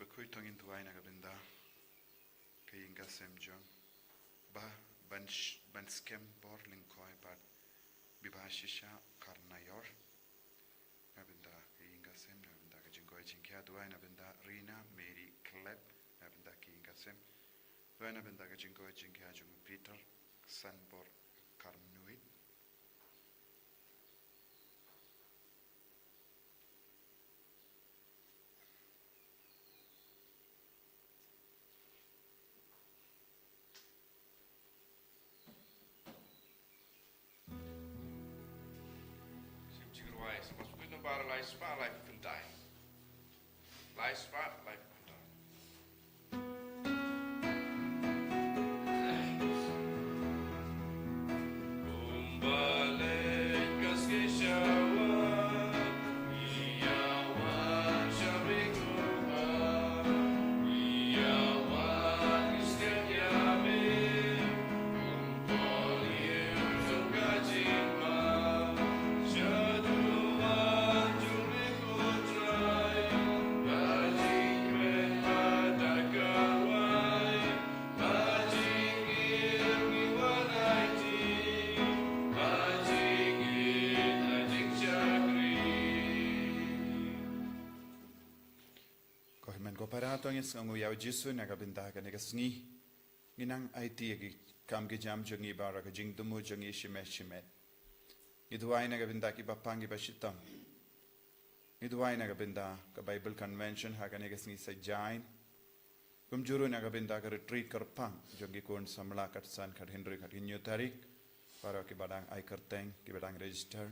Bakhuid tongin tuai na kabinda kaying kasem jong ba ban skem bor lingkoi bat bibashisha karnayor kabinda kaying kasem na kabinda kajingkoi jingkya tuai na kabinda Rina Mary Kleb na kabinda kaying kasem tuai na kabinda kajingkoi jingkya jong Peter san bor karnuit Ba-lai Ba-lai Pandai. Ba-lai Ba-lai Pandai. Paratong is ngu yaw jisu na kabinda ka nega sngi ginang IT gi kam gi jam jongi bara ka jing dumu jongi shime giduai na kabinda ki bapangi bashitam giduai na kabinda ka Bible convention ha ka nega sngi sa jain kumjuru na kabinda ka retreat kar pang jongi kon samla kat san kat Henry kat inyo tarik para ki badang ai karteng ki badang register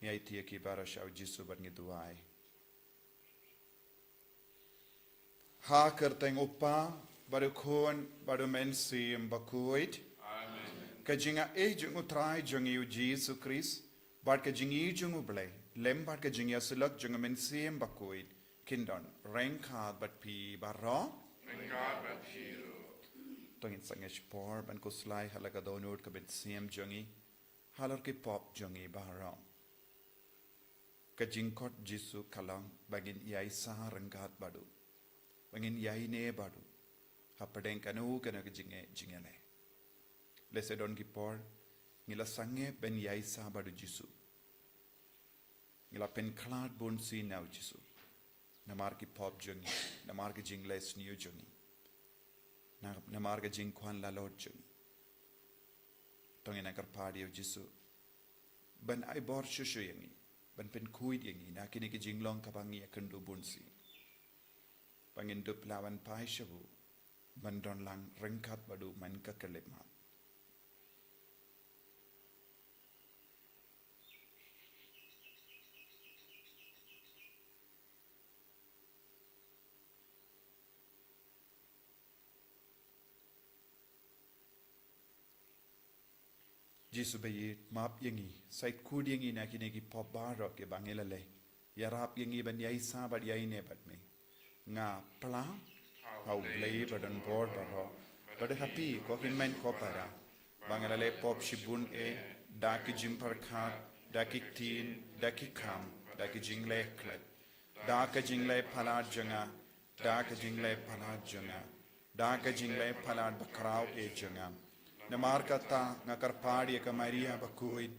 ni IT ki bara shaw jisu bat giduai ha kerteng upa baru kon baru mensim Bakhuid kajinga jung utrai jung yu Jesus Christ bad kajingi jung ublay lem bad kajingi asulak jung mensim Bakhuid kindon rengkhat bat pi barro tongin sangesh por ban kuslai halaga donut ka mensim jungi halar ki pop jungi barro kajingkot Jesus kalang bagin yai sa rengkhat badu Bangin yai ne badu hapadeng kanu kana jingene lese don gipor ngila sange ben yai sa badu jisu ngila pen klat bon si nau jisu namar ki pop jungi namar ki jingles new jungi namar ki jing kwan la lord jungi tongena kar party of jisu ban ai bor shushu yangi ban pen kuid yangi na kini ki jinglong kabangi akandu bon si Pangindup lawan pai shabu bandon lang rengkat badu man ka kelema Jisu bayi map yangi sait kud yangi na kini ki pop baro ke bangelale yarap yangi ban yai sa bad yai ne bad me nga pla hau blei badan board baro bade happy ko hinmen ko para bangalale pop shibun daki jimpar khat daki tin daki kham daki jingle klet daka jingle phala janga daka jingle phala janga daka jingle phala bakrau janga namar kata ngakar padi ka Maria Bakhuid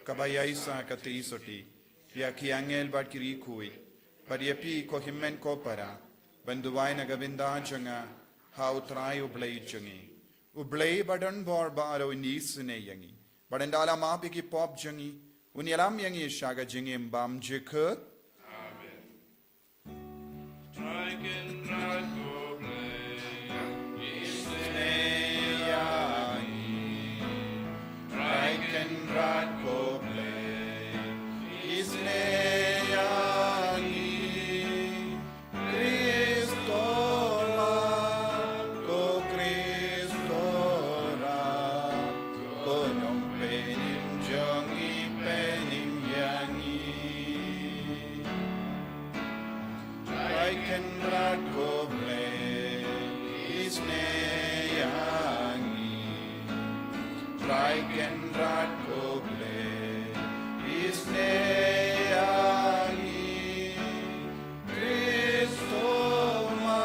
kabaya isa ka tisoti ya ki angel bad kiri kui padiapi ko himmen ko para Banduwai na gabinda janga hau trai ublay jangi ublay badan bor baro inisne yangi badandala mapi ki pop jangi unyalam yangi shaga jingi mbam jekut Amen. Try can try go play isne yangi try can try go play isne yangi Kristo ma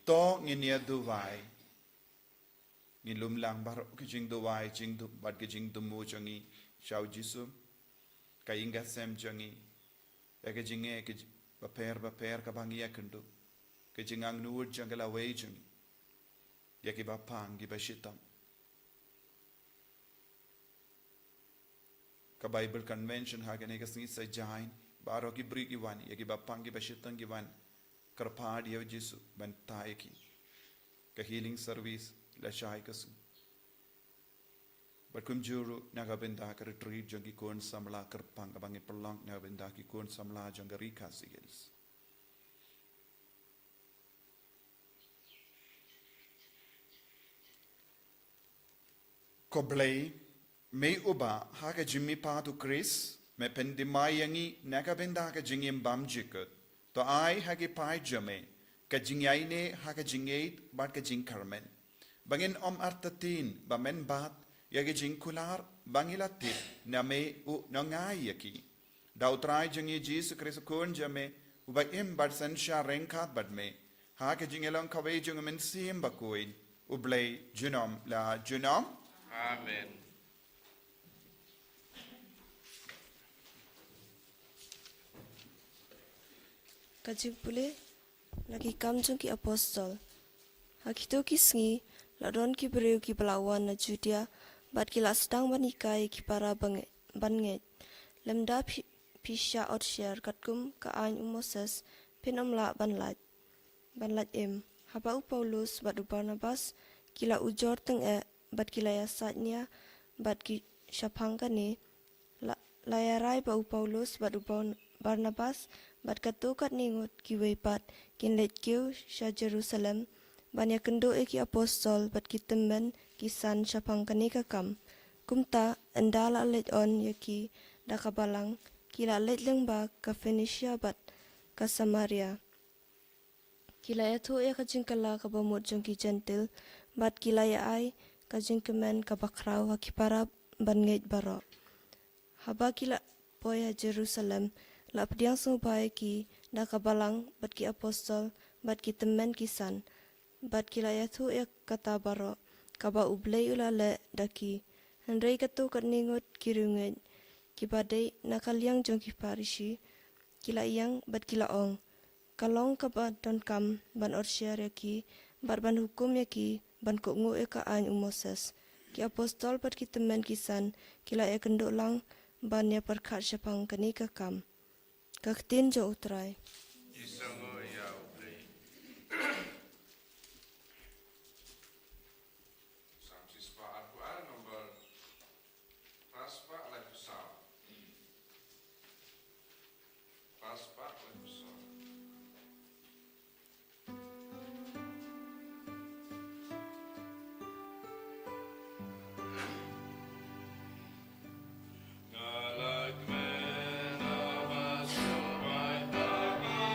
to nginia duwai ngilum lang baro kijing duwai jing du bad kijing dumu jangi shau jisu kainga sem jangi ya kijinge kij baper kabangia kendu kijingang nuud jangala wei jangi ya ki bapang gi bashitam ka Bible convention hagane ka singi sa jain baro ki bri ki wan ya ki bapang gi bashitam gi wan karpad ya jisu ban taiki ka healing service la shai kasu but kum juru naga benda ka retreat jangi kon samla karpang abangi pelang naga benda ki kon samla jangari kasigels ko blay may uba haga jimmi patu Chris me pendimayangi naga benda ka jingim bamjikut to ai hagi pai jame ka jingyai ne haga jingait bat ka jing karmen bangin artatin bamen bat yagi jing kular bangilatit na me u nangai yaki dautrai jingi Jesus Christ kon jame uba im bat sansha renkat bat me haga jingelang kawe jung men sim Bakhuid ublay junom la junom Amen. Kajing pule lagi kamjung ki apostol. Hakito ki Sngi ladon ki bereu ki pelawan na Judea bat ki sedang banikai ki para banget. Lemda pisha outshare katkum ka ain Moses pinomla banlat. Banlat haba Paulus bat Barnabas kila ujor teng bat kila yasatnya bat ki syapangkani layarai ba Paulus bat Barnabas bat katukat ningut ki weipat kinlet kiu sya Jerusalem banyak kendo ki apostol bat ki temben kisan syapangkani kakam kumta endala let on yaki dakabalang kila let lengba ka Phoenicia bat ka Samaria kila yatu ka jingkala ka bamut jongki gentil bat kila ya ai ka jingkemen ka bakrau haki para bangait baro haba kila poya Jerusalem la pediang sumpai ki dakabalang bat ki apostol bat ki temen kisan bat kila yatu kata baro kaba ublay ulale daki hendrai katu kat ningut kirunget ki badai nakaliang jong ki parisi kila yang bat kila ong kalong kaba don kam ban orsyar yaki bat ban hukum yaki ban kungu ka ain Moses ki apostol bat ki temen kisan kila kenduk lang ban ya perkat syapang kani kakam kaktin jo utrai Isango ya ublay. Samsis pa Al-Quran nomor Paspa lagu sam. Paspa lagu sam. Ngalag men abaso ay taga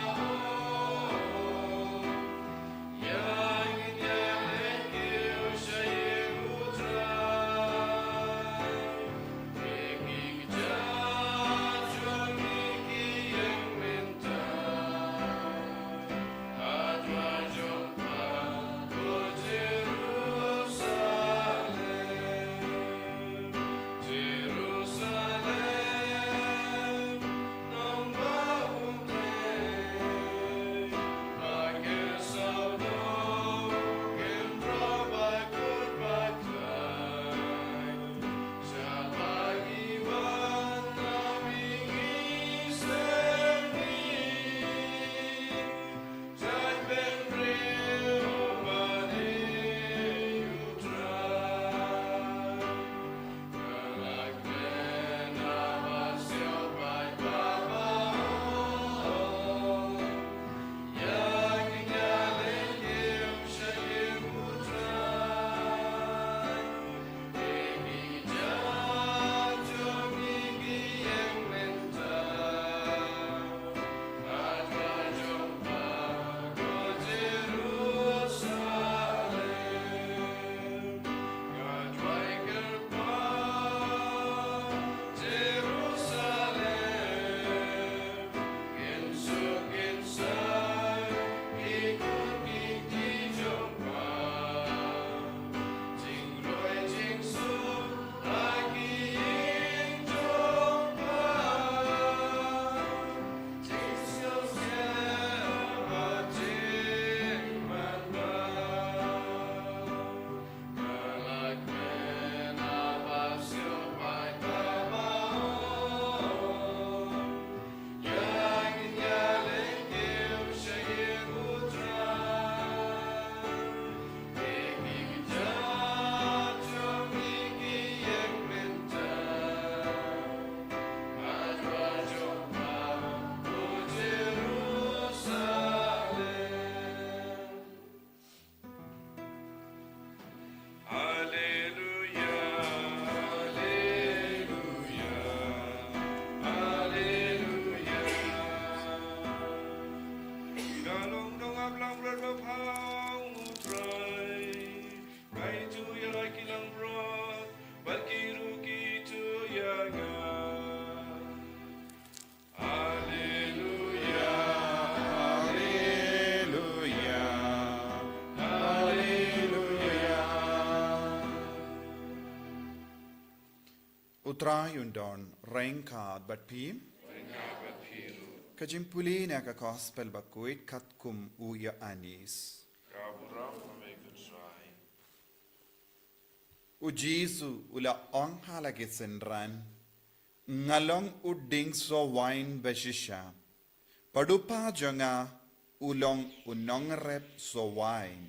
utra yundon rengkad bat pim kajimpuli na ka gospel Bakhuid katkum uya anis u Jesu ula ong halagi senran ngalong uding so wine beshisha padupa jonga ulong unong rep so wine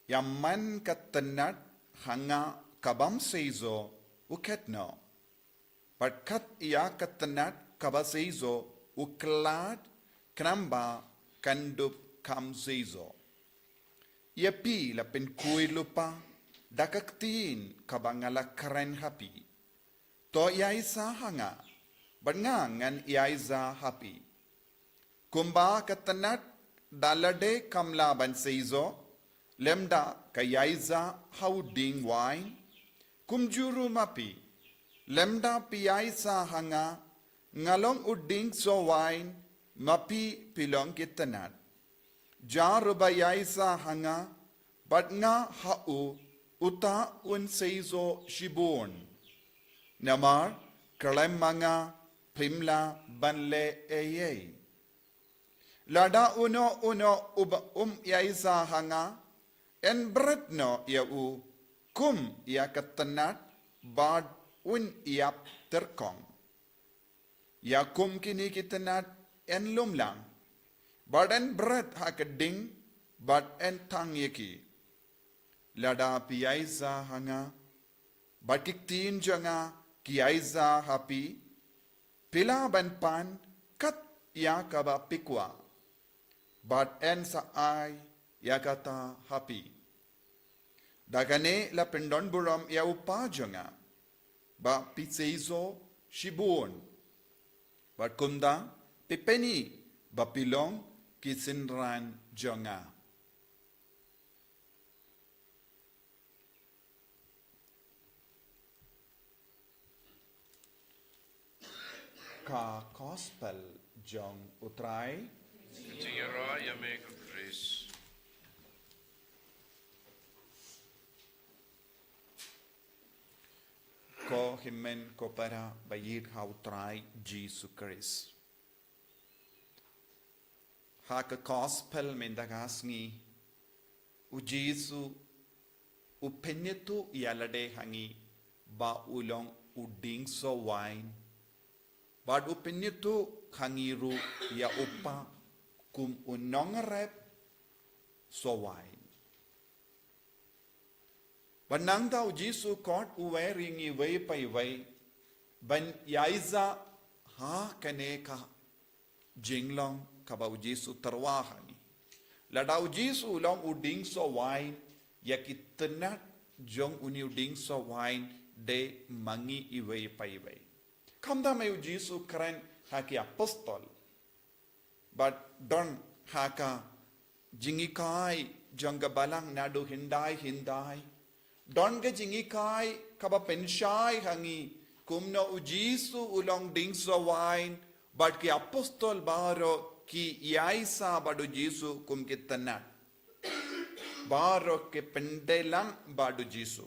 yaman katanat hanga kabam seizo uketno patkat iya katanat kabaseizo uklad knamba kandup kam seizo yapi la penkui lupa dakaktin kabangala karen happy to yaisa hanga bangangan yaisa happy kumba katanat dalade kamla ban seizo lemda kayaisa hauding wine kumjuru mapi lemda piyaisa hanga ngalong uding so wine mapi pilong kitanat jaruba yaisa hanga batnga hau uta un seizo shibon namar kalemanga pimla banle eye lada uno yaisa hanga en bretno yau kum ya katanat bad un yap terkong ya kum kini kitanat en lumlang bad en bret hakading bad en tang yeki lada piyaisa hanga batiktin janga kiyaisa happy pila ban pan kat ya kaba pikwa bad en sa ay ya kata happy dagane la pendon buram ya upa janga ba piseizo shibun bad kumda pipeni ba pilong kisinran janga ka gospel jong utrai Tingera yame Chris. ko himen ko para bayir ha utrai Jesus Christ ha ka gospel mendagasngi u Jesus u penyetu yalade hangi ba ulong uding so wine bad upinito hangiru ya upa kum unong rep so wine. Banang daw Jesu kot uwering iway pa iway ban yaiza ha kaneka jinglong kabaw Jesu tarwahani. Ladaw Jesu long uding so wine yakitenat jong uni uding so wine de mangi iway pa iway. Kamda mayu Jesu keren haki apostol. But don haka jingikai jangga balang nadu hindai. Don ga jingikai kaba penshai hangi kumno u Jesu ulong ding so wine. But ki apostol baro ki yaisa badu Jesu kum kitanat. Baro ki pendelang badu Jesu.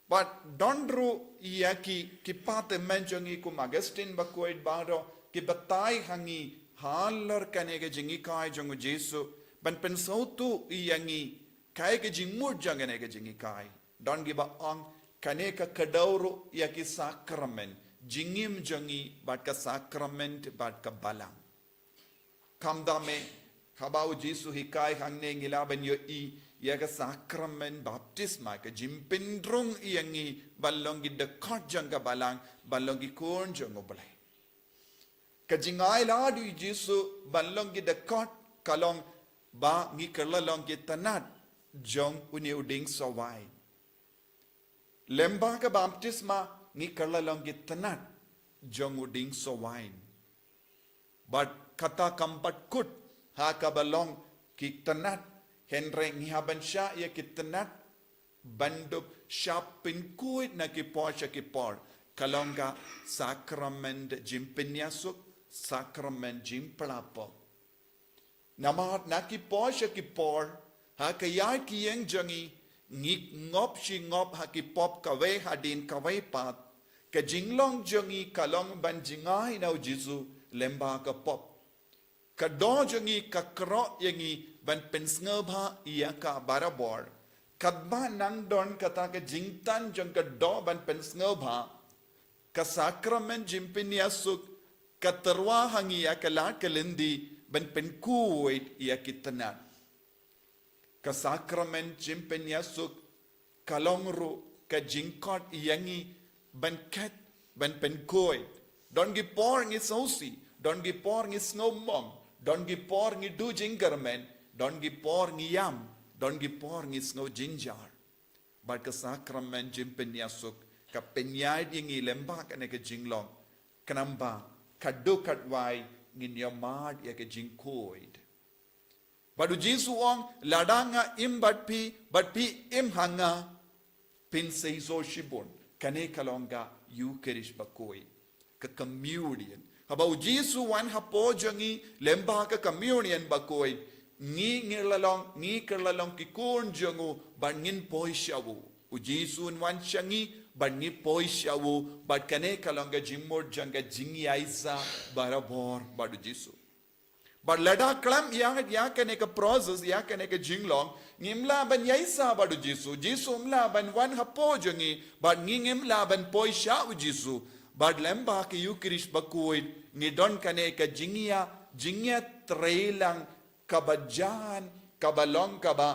But dondru yaki kipate menjongi kum Augustine Bakhuid baro ki batay hangi halar kanega jingi kai jongu Jesu ban pensautu yangi kai ke jingmur janganega jingi kai don giba ang kaneka kadauru yaki sakrament jingim jangi bat ka sakrament bat ka balang kamdame habau Jesu hikai hangne ngilaban yo I yaga sakrament baptisma ka jimpindrung iyangi balongi dekat jangga balang balongi kon jongo balai ka jingai ladu Jesu balongi dekat kalong ba ngi kerlalong tanat jong uni uding sawai lemba ka baptisma ngi kerlalong tanat jong uding sawai but kata kampat kut ha ka balong ki tanat Henry ngihaban siya ya kitanat bandop siya pinkuit na kipor siya kipor kalongga sakrament jimpinyasuk sakrament jimpalapo namat na kipor siya kipor ha kaya kiyang jangi ngik ngop shi ngop haki pop kawe hadin kawe pat ka jinglong jongi kalong ban jingai nau jisu lemba ka pop ka do jongi ka kro yangi ban pensngba iya ka barabor kadba nang don kata ka jingtan jong ka do ban pensngba ka sakrament jimpinia suk ka terwa hangi ya ka la kalindi ban penkuit iya kitana ka sakrament jimpinia suk kalongru ka jingkot yangi ban kat ban penkuit don gi por ngi sosi don gi por ngi snowmong don gi por ngi du jingermen don gi por ngi yam don gi por ngi snow jinjar but ka sakrament jimpinia suk ka penyai dingi lemba ka ne ka jinglong kanamba kadu katwai ngin yamad ya ka jingkoid badu jisu ong ladanga im but pi im hanga pin seizo shibon kane kalonga Eucharist bakoi ka communion habau jisu wan hapo jangi lemba ka communion bakoi ngi ngilalong ki kun jangu bangin poishawu u jisu wan changi bangi poishawu but kane kalonga jimmor janga jingi aisa barabor badu jisu but lada klam ya kane ka process ya kane ka jinglong ngimla ban yaisa badu jisu mla ban wan hapo jangi but ngimla ban poisha u jisu but lemba ka Eucharist bakuid ni don kane ka jingia trailang kabajan kabalong kaba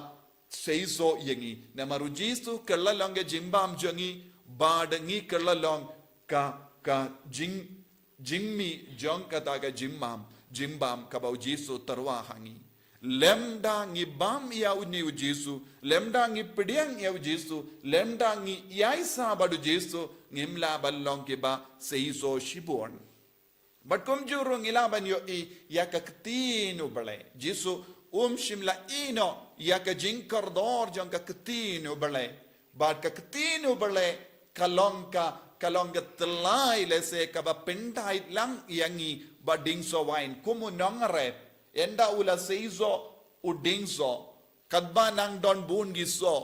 seiso yengi na maru jisu kallalong ga jimbam jangi badangi kallalong ka jingmi jong kata ka jimbam kabau jisu tarwa hangi lemda ngi bam ya uni u jisu lemda ngi pidiang ya u jisu lemda ngi yaisa badu jisu ngimla ballong ke ba seiso shibon but kum juru ngilaban yo ya ka ktinu bale jisu shimla ino ya ka jinkardor jong ka ktinu bale but ka ktinu bale kalongga telai lese ka ba pendai lang yangi bading so wine kumu nongare enda ula seizo udingso kadba nang don bun giso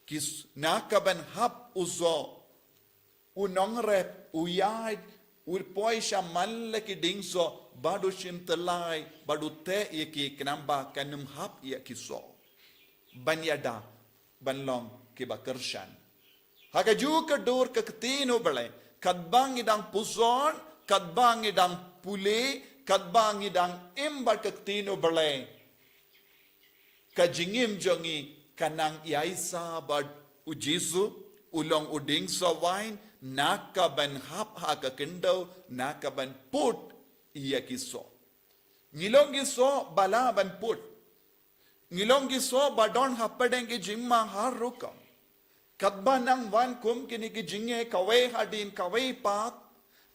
kis nakaban hap uzo unongre uyai urpoisha mallaki dingso badu shim telai badu te yeki knamba kanum hap yakiso banyada banlong kiba kershan haga juga dor ke ketino bale kadbang idang puson kadbang idang pule kadbang idang imbar ke ketino bale kajingim jongi kanang yaisa bad ujisu ulong uding so wine nakaban hap haka kendo nakaban put iya kiso ngilong giso balaban put ngilong giso badon hapadenge jimma harukam kadba nang wan kum kini ki jinge kawai hadin kawai pat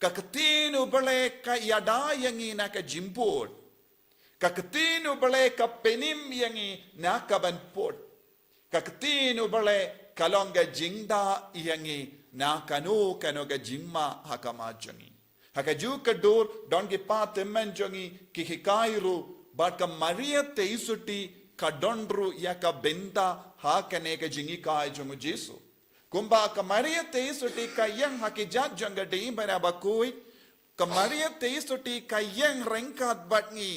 kakatinu bale ka yada yangi na ka jimput kakatinu bale ka penim yangi na ka banput kakatinu bale kalonga jingda yangi na kanu ga jimma hakama jangi hakaju kadur don ki pat men jangi ki hikairu but ka maria teisuti kadondru ya ka benda hakane ka jingi ka jongu jisu kumba ka maria teisuti ka yang hakijat janga de bara bakui ka maria teisuti ka yang rengkat batngi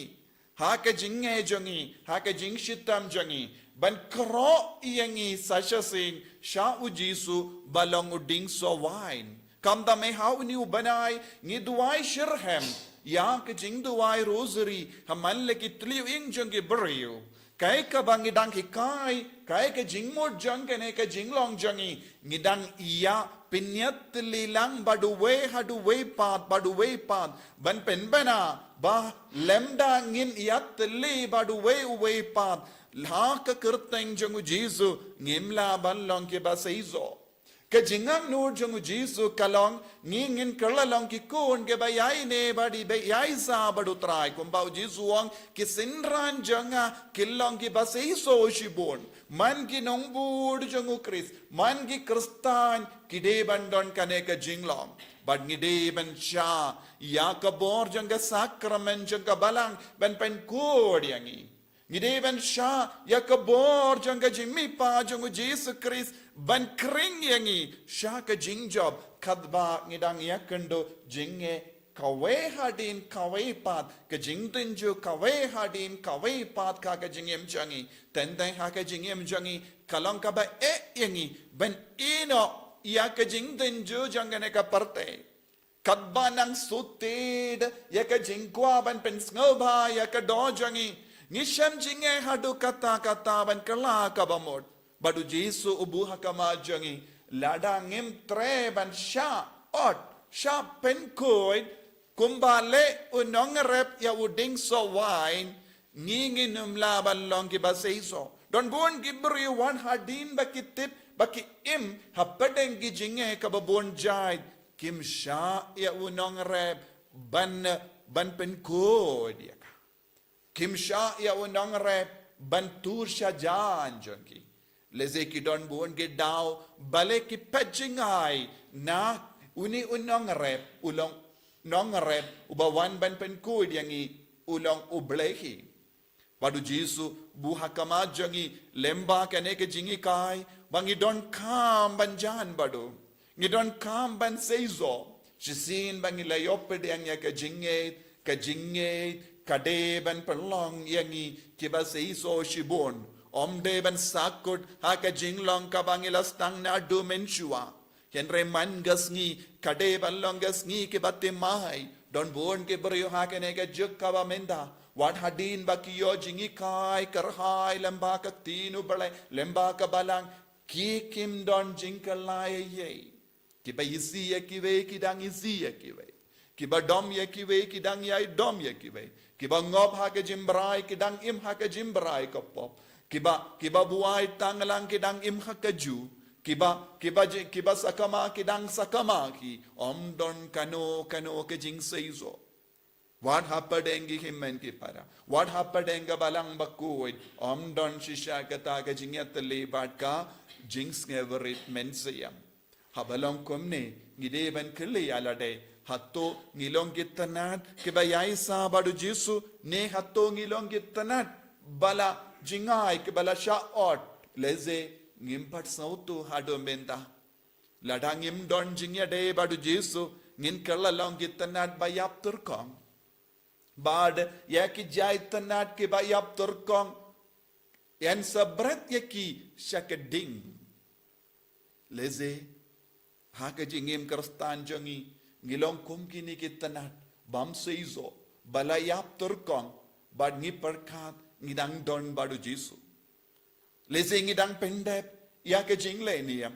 haka jinge jongi haka jingshitam jongi ban kro yangi sashasing sha u jisu balong uding so wine kamda me how new banai ni duai shirhem ya ka jing duai rosary hamalle ki tliu ing jongi brio kai ka bangidang hikai kai ka jingmod jang kene ka jinglong jangi ngidang iya pinyat lilang badu we pat ban penbana ba lemda ngin yat li badu we pat la ka kirteng jangu jisu ngimla ballong ke ba seizo ka jingang nur jangu jisu kalong ngin kerlalong ki kun ke ba yai ne badi be yai sa badu trai kumba jisu wang ki sinran janga kilong ki ba seizo shibon man ki nongbud jangu kris man ki kristan ki de bandon kane ka jinglong bad ngide ban sha ya ka bor janga sakramen janga balang ban pen kod yangi ngide ban sha ya ka bor jang ka jimmi pa jang Jesus Christ ban kring yangi sha ka jing job kadba ngidang ya kendo jinge kawe hadin kawe pat ka jing tenju kawe hadin kawe pat ka jingem jangi tendai ha ka jingem jangi kalang ka ba yangi ban ino ya ka jing tenju jangane ka parte kadba nang suted ya ka jingkwa ban pen sngoba ya ka do jangi ngisham jinge hadu kata ban kala ka bamod badu Jesu ubu hakama jangi lada ngim tre ban sha ot sha pen koid kumbale unong rep ya uding so wine nginginum laban long ki baseiso don bon gibri wan hadin bakitip baki im hapadeng gi jinge ka babon jai kim sha ya unong rep ban pen koid ya kim sha ya unong rep ban tur sha jan jonki leze ki don bon ge daw bale ki pejingai na uni unong rep ulong nong rep ubawan ban pen kud yangi ulong ublehi padu Jesu buha kama jangi lemba kane ke jingi kai bangi don kam banjan badu ngi don kam ban seizo jisin bangi layoped yang ya ke jinge kade ban pelong yangi kiba seizo shibon omde ban sakut ha ke jinglong ka bangi lastang na du menshua Henry mangasngi kade balongasngi ke batte mai don bon ke brio ha ke ne ke juk ka ba menda wat hadin bakiyo jingi kai karhai lamba ka tinu balai lamba ka balang ki kim don jinkalai ye ki ba isi ye ki ve ki dang isi ye ki ve ki ba dom ye ki ve ki dang yai dom ye ki ve ki ba ngop ha ke jimbrai ki dang im ha ke jimbrai ka pop ki ba buai tanglang ki dang im ha ke ju kiba sakama kidang sakama ki omdon kano ke jing seizo what happened himmen ki para what happened balang Bakhuid omdon shisha kata ke jingyat le batka jings neverit mensayam habalong komne ngide ban kle alade hatto ngilong gitanat kiba yaisa badu Jesu ne hatto ngilong gitanat bala jingai kibala shaot leze ngimpat sautu hado menta ladangim don jingya de badu Jesu ngin kala long gitanat bayap turkong bad yaki jai tanat ke bayap turkong yan sabrat yaki shakading leze haka jingim karstan jangi ngilong kum kini gitanat bam seizo balayap turkong bad ngi perkat ngidang don badu Jesu leze ngidang pendep ya ke jingle niam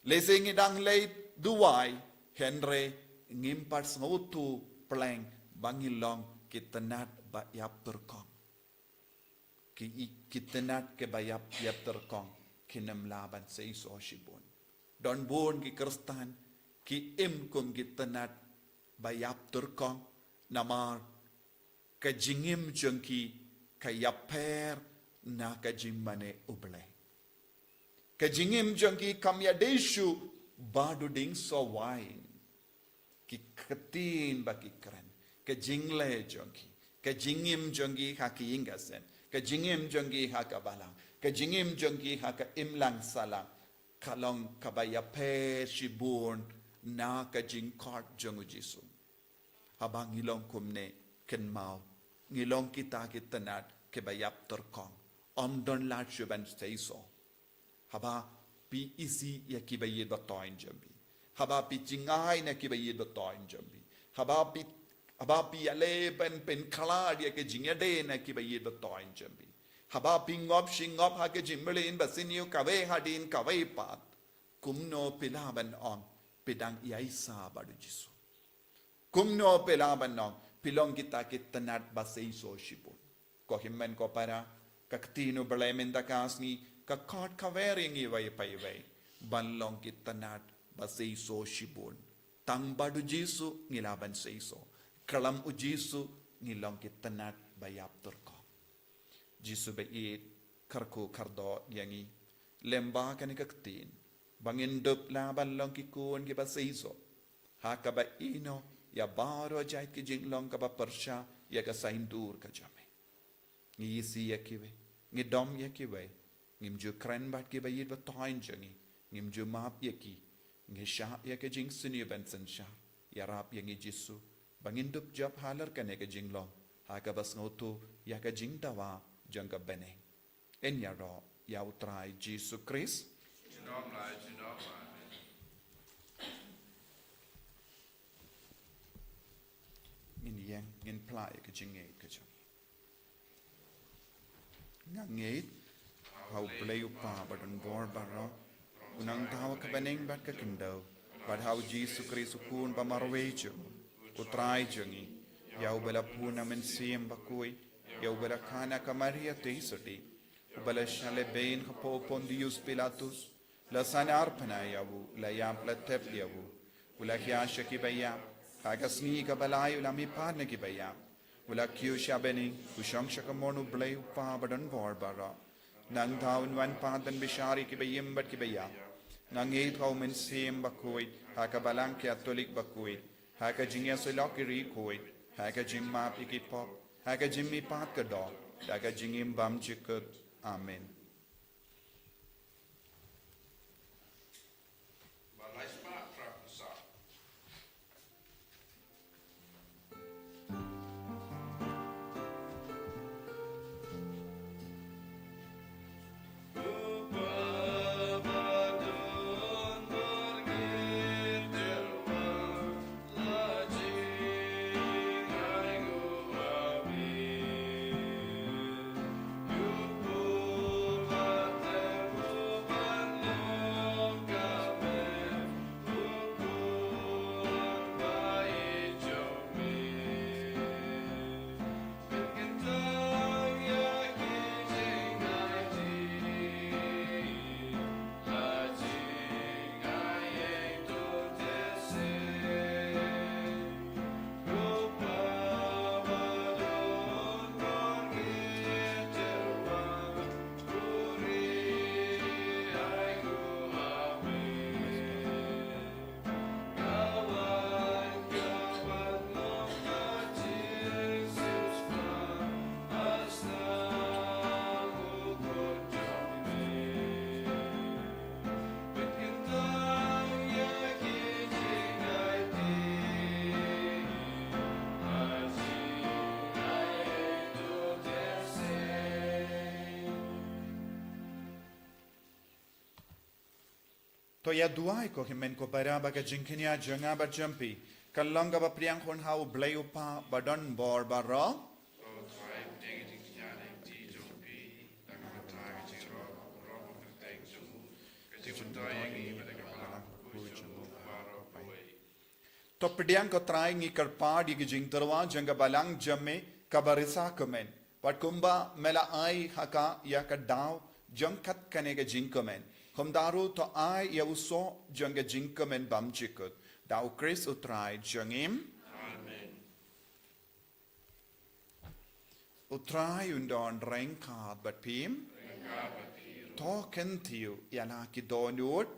leze ngidang late duwai henry ngimpat sngotu pleng bangilong kitanat ba yap turkong kitanat ke ba yap turkong kinam laban seiso shibon don bon ki kristan ki im kum kitanat ba yap turkong namar ka jingim jengki ka yaper na kajimane uble kajingim jangki kamya deshu badu ding so wine ki katin baki kran kajingle jangki kajingim jangki haki ingasen kajingim jangki hakabalang kajingim jangki haka imlang salang kalong kabaya pe shibun na kajing kart jangu Jesu habang ngilong kumne kenmau ngilong kita kitanat kebayap terkong omdon la chuban seiso haba pi isi ya kibayid batoin jambi haba pi jingai na kibayid batoin jambi haba pi ale pen khalad ya ke jingade na kibayid batoin jambi haba pi ngop shingop ha ke jimlin basiniu kawe hadin kawe pat kumno pilaban on pedang yaisa badu Jesu kumno pilaban on pilong kita kitanat baseiso shibun ko himmen ko para kaktino balay mendakasni kakot kavering iway payway banlong kitanat baseiso shibun tang badu Jesu ngilaban seiso kalam u Jesu ngilong kitanat bayap turko Jesu bayit karko kardo yangi lemba kani kaktin bangindop laban long kikun ki baseiso hakaba ino ya baro jait ki jinglong ka ba persya ya ka saindur ka jame ngi si yakiwe ngi dom yakiwe ngim ju kren bat ki bayit ba toin jangi ngim ju map yaki ngi sha yake jing sini bensen sha yarap yangi jisu bangin dup jap halar kane ke jing lom haka bas ngotu yaka jing tawa jangka bene en yaro ya utrai jisu Christ in yang in plai ke jing ke jang ngait hau play upa badon bor baro unang tawa ka beneng bat ka kindau bad hau jisu Christ kun ba marwejo utrai jangi yau bala puna men sim bakui yau bala kana ka Maria teisoti ubala shale bein hapo Pontius Pilatus la sanar pana yawu la yam la tep yawu ula kya shaki bayam haga Sngi ka Ba-lai ula mi padne ki bayam ula kyu shabeni ushang shakamonu blay upa badan bor bara nang taun wan padan bishari ki bayim bat ki bayam nang eight hau men sim Bakhuid haka balang Catholic Bakhuid haka jingya solokiri Bakhuid haka jing map ikipop haka jimmi pat ka dog haka jingim bam chikut amen Ba-lai smart trap sa. to ya duai ko himen ko baraba ka jinkinya janga ba jampi kalanga ba priang hon hau blay upa badon bor baro to pediang ko try ngi karpa di jing terwa janga balang jamme kabarisa komen pat kumba mela ai haka ya ka daw jangkat kane ga jing komen Komdaru to ai ya uso janga jing komen bam chikut daw Chris utrai jangim Amen. utrai undon rengka bat pim to kentiu ya na ki donut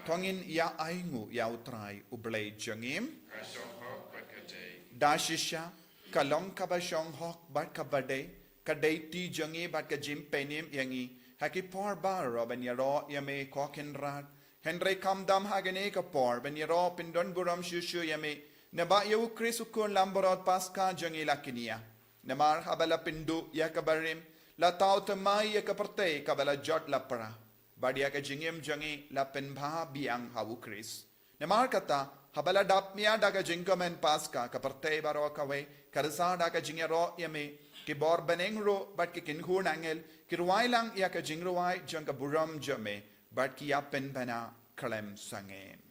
tongin ya aingu ya utrai ublay jangim dashisha kalong kabashong hok bat kabade kadai ti jangi bat ka jim penim yangi haki por bar roben yaro yame koken rat henry kam dam hagene ka por ben yaro pindon buram shushu yame naba yu krisukun lamborot Paskha jangi lakinia namar habala pindu ya kabarim la tau temai ya kaperte kabala jot la para badia ka jingim jangi la penbha biang hawu Kris namar kata habala dapmia daga jingkamen Paskha kaperte baro kawe karsa daga jingero yame ki bor benengro bat ki kinhun angel ki ruai lang ya ka jingruai jang ka buram jame bat ki ya pen bana kalem sangem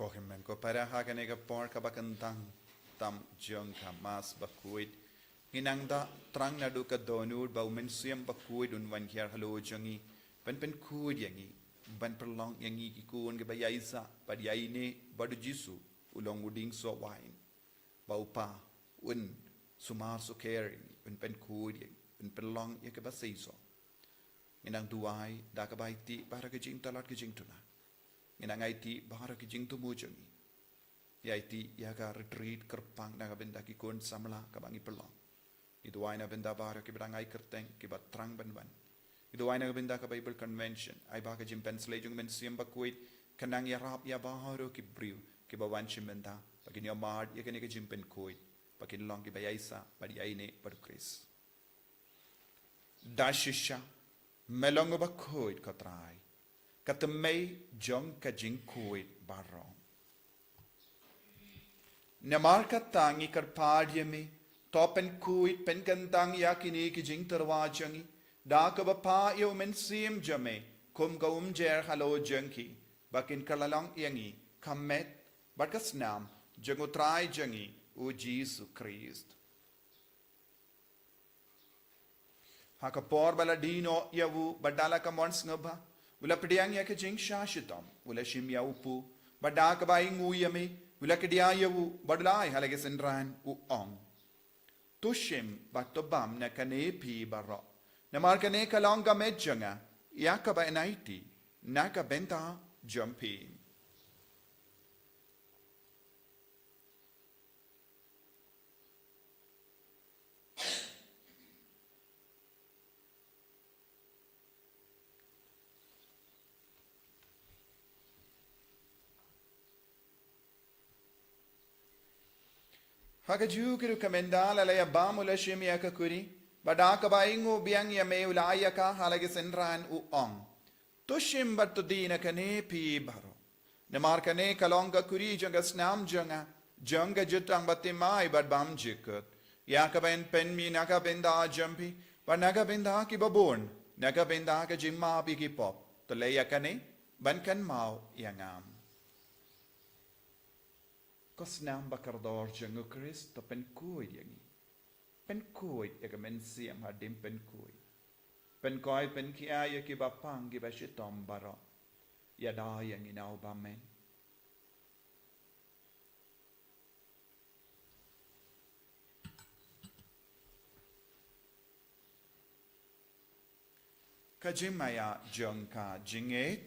Kohimen ko para haganega por kabakantang tam jong ka mas Bakhuid. Nginang da trang na du ka donur ba umensiam Bakhuid un wan kiar halo jongi pen kuid yangi ban perlong yangi ikun ke bayaisa pad yaine badu jisu ulong uding so wine ba upa un sumar so caring un pen kuid yang un perlong ya ke basaiso. Nginang duai da ka baiti para ke jing talat ke jing tuna. Nginang aiti para ke jing tumu jongi. Ya iti ya ka retreat kerpang na ka benda ki kun samla ka bangi perlong. Itu ay na benda bara ki barangay kerteng ki batrang banban. Itu ay na benda ka Bible Convention. Ay baka jim pensle jung men siyam Bakhuid kanang yarap ya baharo ki briw ki bawan shim benda. Pagin ya mad ya kani ka jim pen kuid. Pagin long ki bayaisa badi ayne bar Chris. Dashisha melong Bakhuid katray. Katamay jong ka jing kuid barong. Namar katangi karpadyami topen kuit pen kantang yakini ki jing terwajangi da ka bapa yo men sim jame kum ka jer halo jangki bakin kalalang yangi kamet bakas nam jangu trai jangi o Jesus Christ haka por baladino yawu badala ka mons ngaba ula pediang ya ka jing shashitam ula shim ya upu badaka ba ingu yame ula kedia yawu badlai halage sendran u ong Tushim batobam na kane pi baro. Na markane kalonga medjanga. Yakaba enaiti. Naka benta jumpi. Hakaju kiru kamendala la yabamu la shimi yakakuri badaka baingu biang ya me ulayaka halage senran u ong tushim batudina kane pi baro namar kane kalonga kuri janga snam janga jutang batimai bad bam jikut yakaben pen mi naka benda jampi ba naga benda ki babon naga benda ka jimma bi ki pop to le yakane ban kan mau yangam Kosnam bakardor jangu Christ to pen kuid yangi. Pen kuid ega men siam hadim pen kuid. Pen koi pen kia ya ki bapang ki bashitom baro. Yada yangi nau bamen. Kajimaya jongka jinget.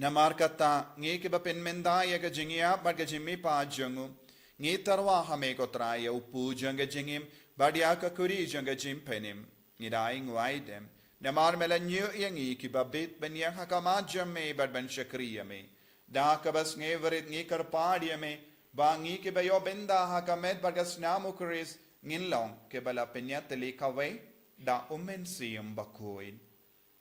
Namar kata ngi ke bapen menda ya ke jingia bad ke jimmi pa jangu ngi tarwa hame ko traya upu janga jingim badia ka kuri janga jim penim ngi daing waidem namar melanyu yangi ki babit ben yang hakama jamme bad ben shakriya me da ka bas ngi verit ngi kar padia me ba ngi ke bayo benda hakamet bagas namu kuris ngin long ke bala penyat li kawai da umen sium Bakhuid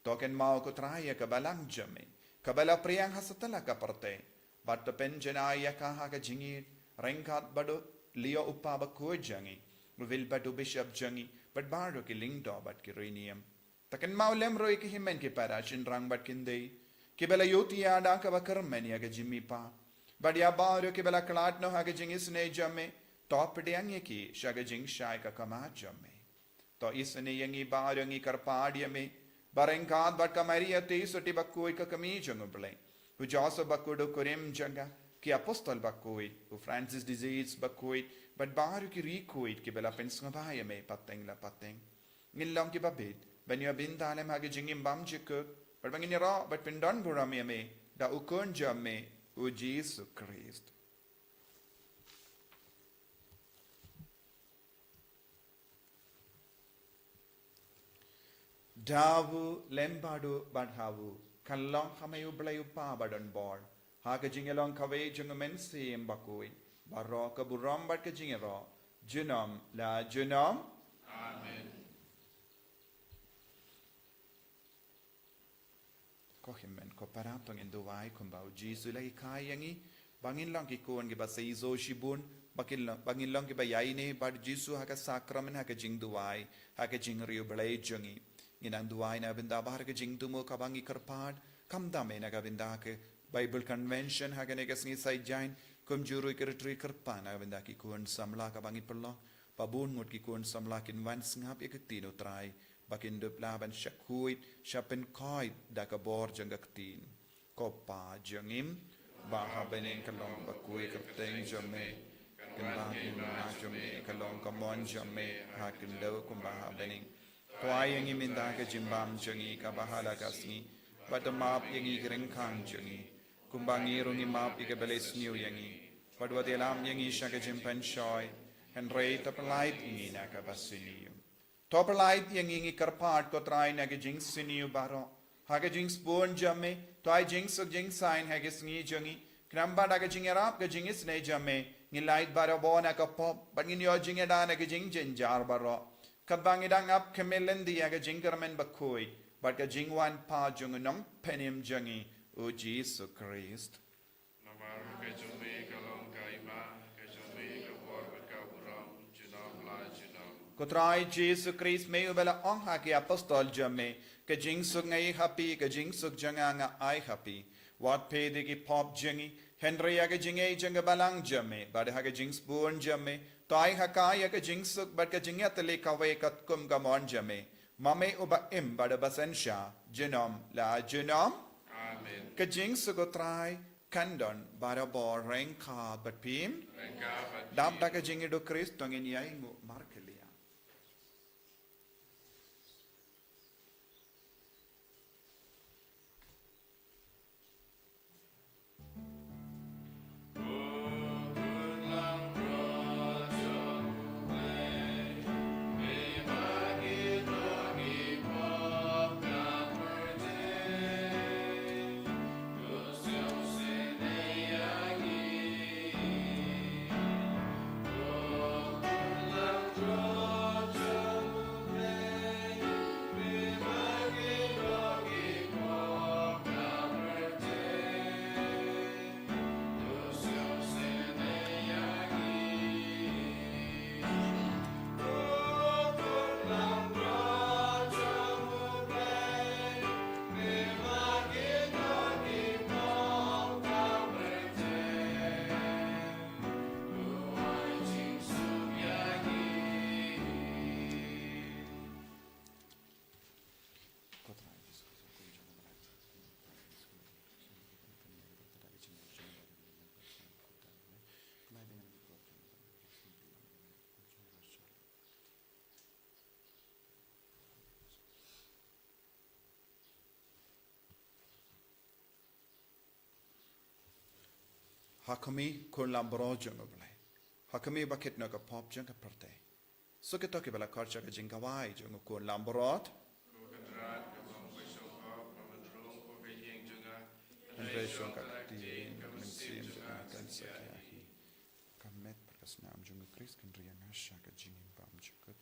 token mau ko traya ka balang jamme Kabala priyang hasatala ka parte. Bato penjanaya ka haka jingit. Rengkat bado liyo upa Bakhuid jangi. Vil bado bishop jangi. Bat baro ki lingdo bat ki riniam. Takan maulem roi ki himen ki parashin rang bat kindei. Kibala yuti ada ka bakarmen ya ka jimmi pa. Badia baro kibala klat no haka jingis ne jamme. To pediang ye ki shaga jing shai ka kama jamme. To isne yangi baro ngi karpadia me. Barengkat bat kamaria te soti Bakhuid ka kami jangu bleng. Hu Joseph Bakhuid kurim janga ki apostol Bakhuid. Hu Francis disease Bakhuid bat baru ki rikuid ki bela pens ngabaya me pateng la pateng. Ngilong ki babit banyo bintale magi jingim bam jikuk. Bat bangini ra bat pendon burami me da ukun jamme u Jesus Christ. Dawu lembadu badhawu kalong hamayu blayu pa badan bor ha ka jingelong kawe jungamen sim Bakhuid baro ka buram bat ka jingero junom la junom Amen. ko himmen ko paratong induwai kumbau jisu lagi kayangi bangin lang ki kuan ki ba seizo shibun bangin lang ki ba yaine bad jisu ha ka sakramen ha ka jing duwai ha ka jing riu belai jungi inang duwai na binda bahar ka jing tumo ka bangi karpad kam dame na ka binda ke Bible convention ha ka ne ka sngi sai jain kum juru ki retri karpan na binda ki kuan samla ka bangi perlo pabun ngut ki kuan samla kin wan sngap ik tino trai bakin dup laban Bakhuid shapen koi da ka bor jang tin ko pa jangim ba ha beneng kalong Bakhuid kapteng jame kan ba kin na jame kalong kamon jame ha kin do kum ba ha beneng kwai yang imin da ka jimbam jangi ka bahala kasni batamap yangi greng khang jangi kumbangi rungi map ike beles new yangi padwa delam yangi shaka jimpan shoy and rate of light ingi na ka basini Top light yang ingi karpat ko try na jing siniu baro. Haga jing spoon jamme, toy jing suk jing sign hagis ngi jangi. Knamba da jing arap ga jing is ne jamme. Ngi light baro bona ka pop, but ngi yo jing da na jing jin jar baro. Kabang idang up kemilen di aga jing karmen Bakhuid, but ga jing wan pa jung nong penim jangi. O Jesus Christ. Namar ka jume kalong ka ima, ka jume ka bor ka buram, junom la junom. Kotrai Jesus Christ meu bela ong haki apostol jamme ke jing suk ngai happy ke jing suk janga nga ai happy wat pe de ki pop jangi Henry ya ke jing ei janga balang jamme bad ha ke jing spoon jamme tai ha ka ya ke jing suk bad ke jing atle ka we kat kum ga mon jamme mame uba im bad basan sha genom la genom Amen. ke jing suk kotrai kandon bara bor reng ka bat pim Rengka bat dam da ke jing do Christ tongin yai ngu markelia Hakami kun lambro jung oblai. Hakami bakit no ka pop jung ka perte. So ke toki bala karcha ka jing kawai jung kun lambrot. ko kadrat ka bang besong ka pamandrong ko ka yeng junga. Andre shong ka ti mensim ka kan sakyahi. Kamet perkasnam jung Chris kan riang asha ka jing bam chukut.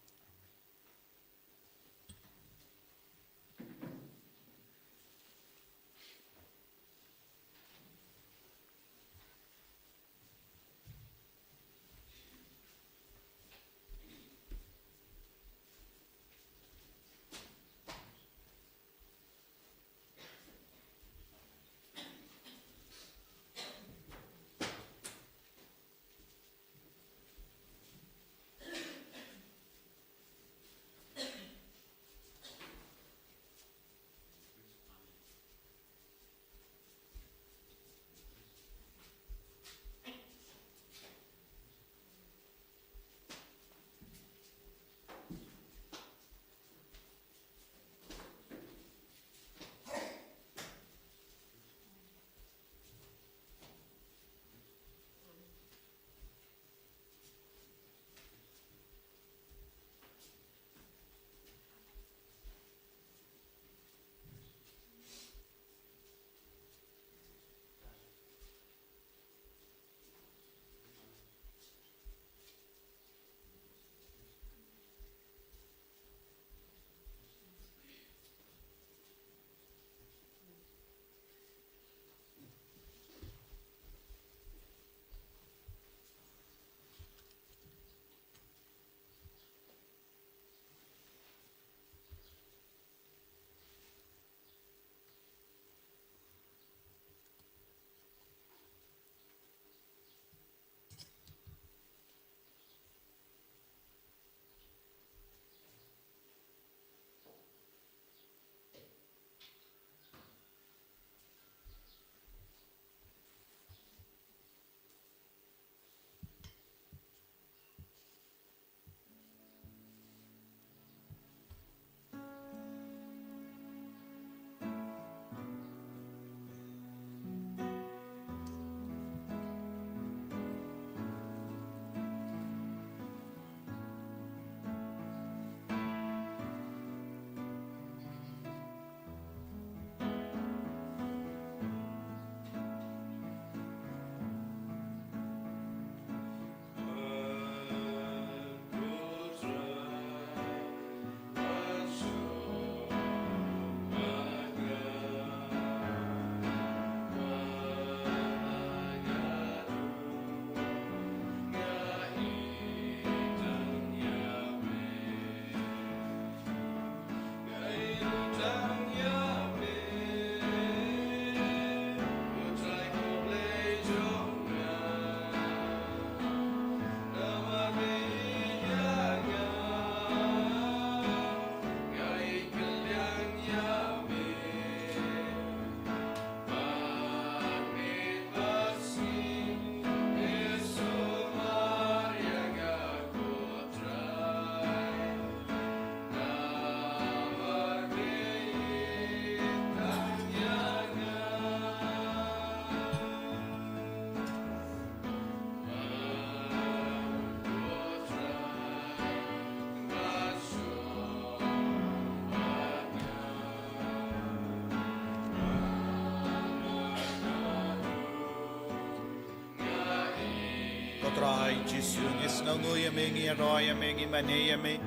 trai Jesu Isnongu Yamengi Royamengi Maneyame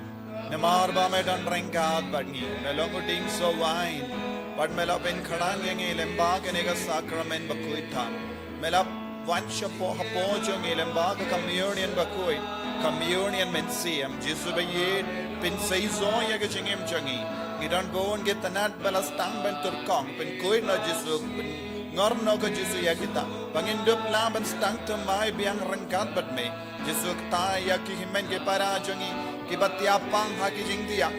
Namarba Medan Rankat Badni Melongo Ding so wine but Melopin Karangi Lembag and Ega Sacrament Bakhuid Tam Melop Vanchapo Hapojong Lembag Communion Bakhuid Communion Mensiam Jesu Bayed Pin Saizo Yagachingim Changi You don't go and get the nut Balastang Ben Turkong Pin Kuid no Jesu Ngorno ko Jesu yakita Pangindup laban stang to mai biang rangkat bat me Jesu kaya ki himen ke para jongi ki batia pang ha ki jingdia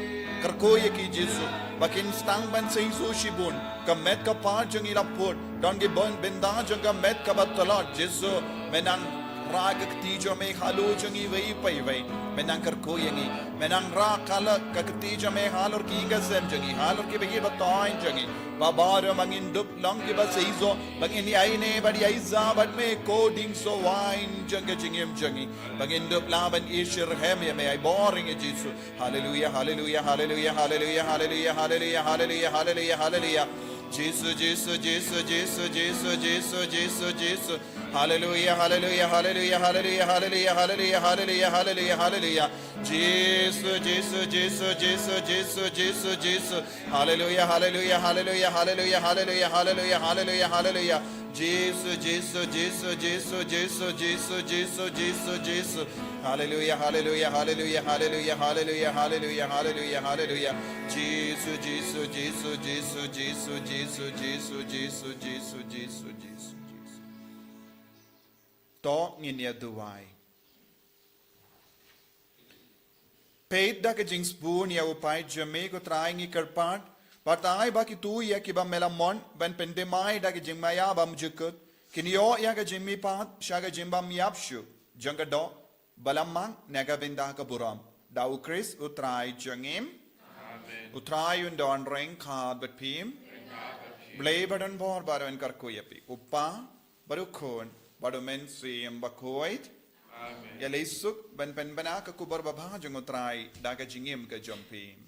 Kerko ki Jesu Bakin stang ban sing shibun Kamet ka pa jongi laput Don ki bon benda jong kamet ka batalot Jesu menang ragak tijo me halu jongi wei pai wei menang kerko yangi menang ra kala ka tijo me halor ki ga sem jongi halor ki begi batoin jongi Babaro mangin dup long ki ba seizo bangin ai ne badi ai za bad me coding so wine janga jingim jangi bangin dup laban ishir hem me ai boring Jesu hallelujah hallelujah hallelujah hallelujah hallelujah hallelujah hallelujah hallelujah hallelujah Jesus Jesus Jesus Jesus Jesus Jesus Jesus Jesus hallelujah hallelujah hallelujah hallelujah hallelujah hallelujah hallelujah hallelujah hallelujah Jesus Jesus Jesus Jesus Jesus Jesus Jesus hallelujah hallelujah hallelujah hallelujah hallelujah hallelujah hallelujah hallelujah Jesus Jesus Jesus Jesus Jesus Jesus Jesus Jesus Jesus hallelujah hallelujah hallelujah hallelujah hallelujah hallelujah hallelujah hallelujah Jesus Jesus Jesus Jesus Jesus Jesus Jesus Jesus Jesus Jesus Jesus Talk in your duai. Paid da ke jing spoon ya upai jame ko trying i karpat. But I baki tu ya ki ba melamon ban pendemai da ke jing maya ba mujukut. Kinyo ya ke jimmi pat shaga jimba miapshu. Janga do balamang naga binda ka buram. Da ukris utrai jangim. Utrai undon ring card but pim. Blay badan bor baran karkuyapi. Upa barukon. Badumen siyam Bakhuid. Ya leisuk ban pen bana ka kubar babha jong utrai daga jingim ka jompim.